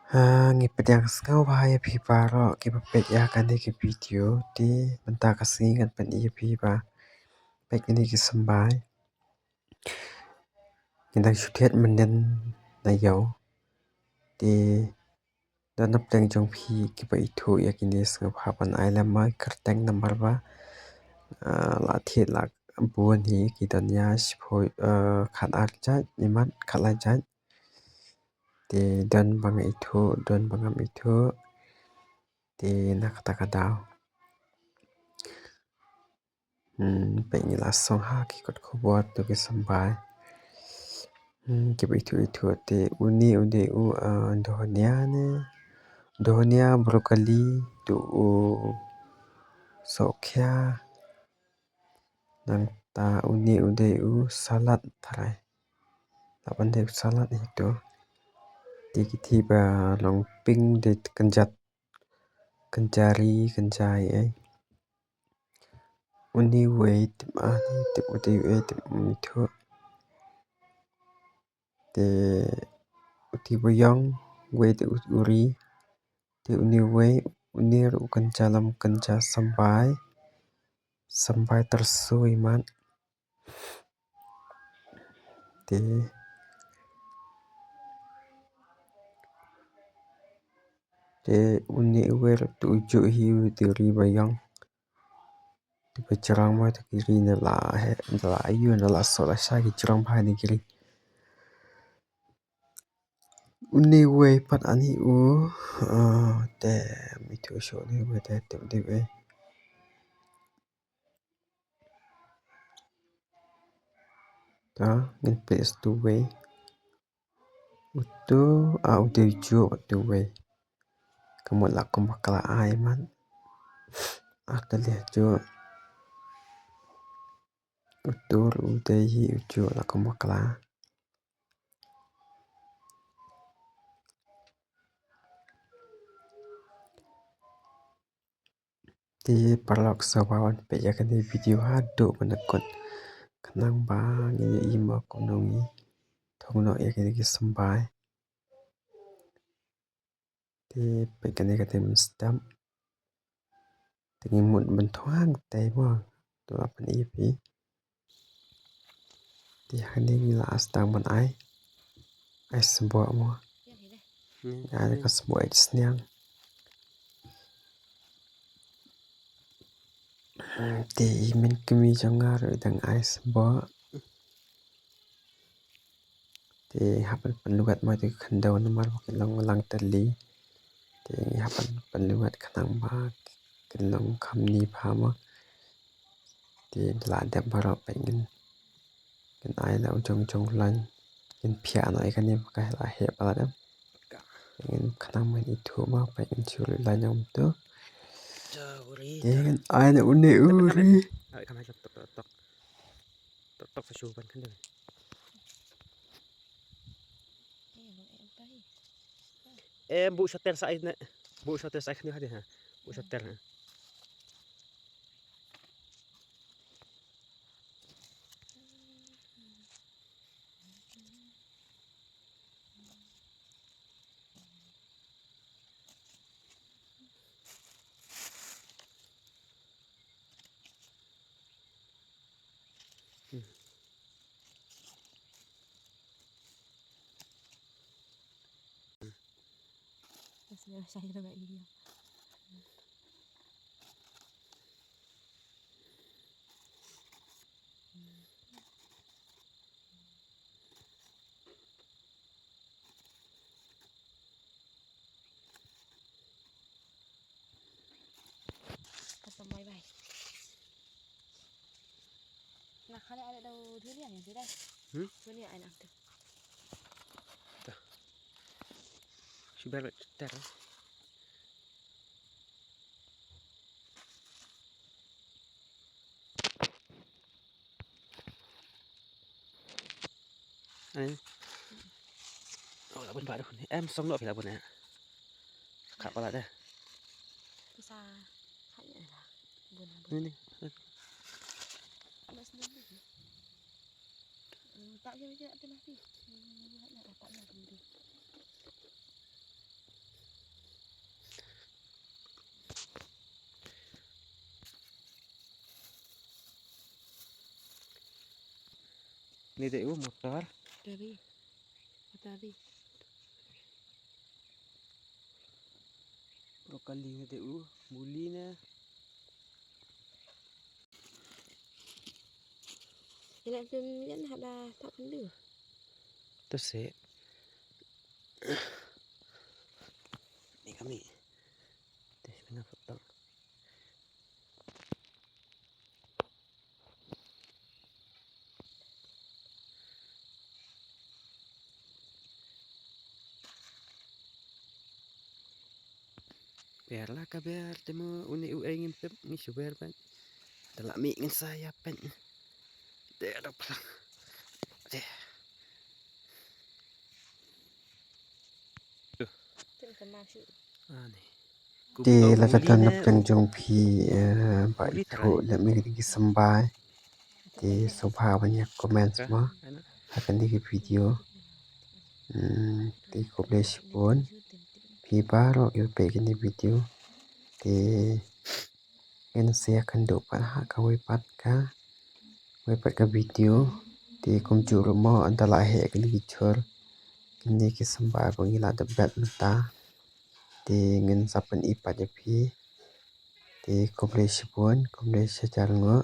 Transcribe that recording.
Ngipadang ngau bahaya pi paro ki papet ya kan ki video di benta kasingan pen iya pi ba pek ni ki sambai ngindang shutet menen na yau di dan napteng jong pi ki pa itu ya kini sngap hapan ai lama kerteng number ba la thiet la buan hi ki dan ya shpoi khat archa iman khala jan di dan bang itu dan bangam itu di nakata-kadau pengi lasong ha ki kot khobot to ki sambai ki itu te uni ude u dohnia brokoli tu sokhya nang ta uni ude u salad thrai laban de salad itu ti ba long ping de kanjat kanjari kanjai ai uni wait ma te ude wait itu te uti boyong wait uri te uni wait unir kanjalam kanja sampai tersui man te uni wer tuju hi diri bayang te pecerang ma te kiri na la he la ayu na la so la sha ki cerang phai ni kiri uni we pat ani u te mi tu sho ni we te de we ta ngin pes tu we utu utu ju tu we kamot la kom bakla ai man akale ju utur udai hi uju la kom bakla ti parlok sawan pe ya kan video ha do manakot kanang ba ni ima konongi thongno ya ki sambai ti pe kan ka stam tingi mun bentuang tai mo to apan ipi ti hani la astang man ai sembo mo ada ka sembo snyang ti min kemi jangar dang ai sembo ti hapan pelugat ma ti khandau namar long lang tali ti hapan pelugat khanang ba kilong khamni phama ti la de baro pengin kan ai la jong lan in phia nai kan ni ka la he pa da in khanang man itu ma pengin chul la nyam to kan ai na uni uri khamai tok sa shu ban kan de bu shoter sa ai na bu shoter sa kan ha bu shoter ha saya juga ini sampai baik nah kali ada tahu durian ya tidak durian enak tuh sudah ter anh là bên phải đâu em xong rồi phải là bên này khắp vào lại đây bisa kayaknya lah benar tak je tak mati tak Ni DU motor. Dari. Dari. Brokoli ni DU, muli na. Ini tu yan ada tak kendu. Tu se. Ni kami. Teh mana potong. Biarlah kabar temu uni ingin pep ni suber pan. Telak mi ngin saya pen. Dia ada pelang. Deh. Ten kemasuk. Ni. Di latatan napeng jong phi ba ithu la mi ki sambai di subha banyak komen semua akan di video di publish pun phi baru yo pe kini video di en sia kan do pa ha ka wei pat ka video di kum ju ro mo antala he kini chur kini ki sambai bangila da bet mata di ngin sapan ipat ya phi di publish pun publish secara ngo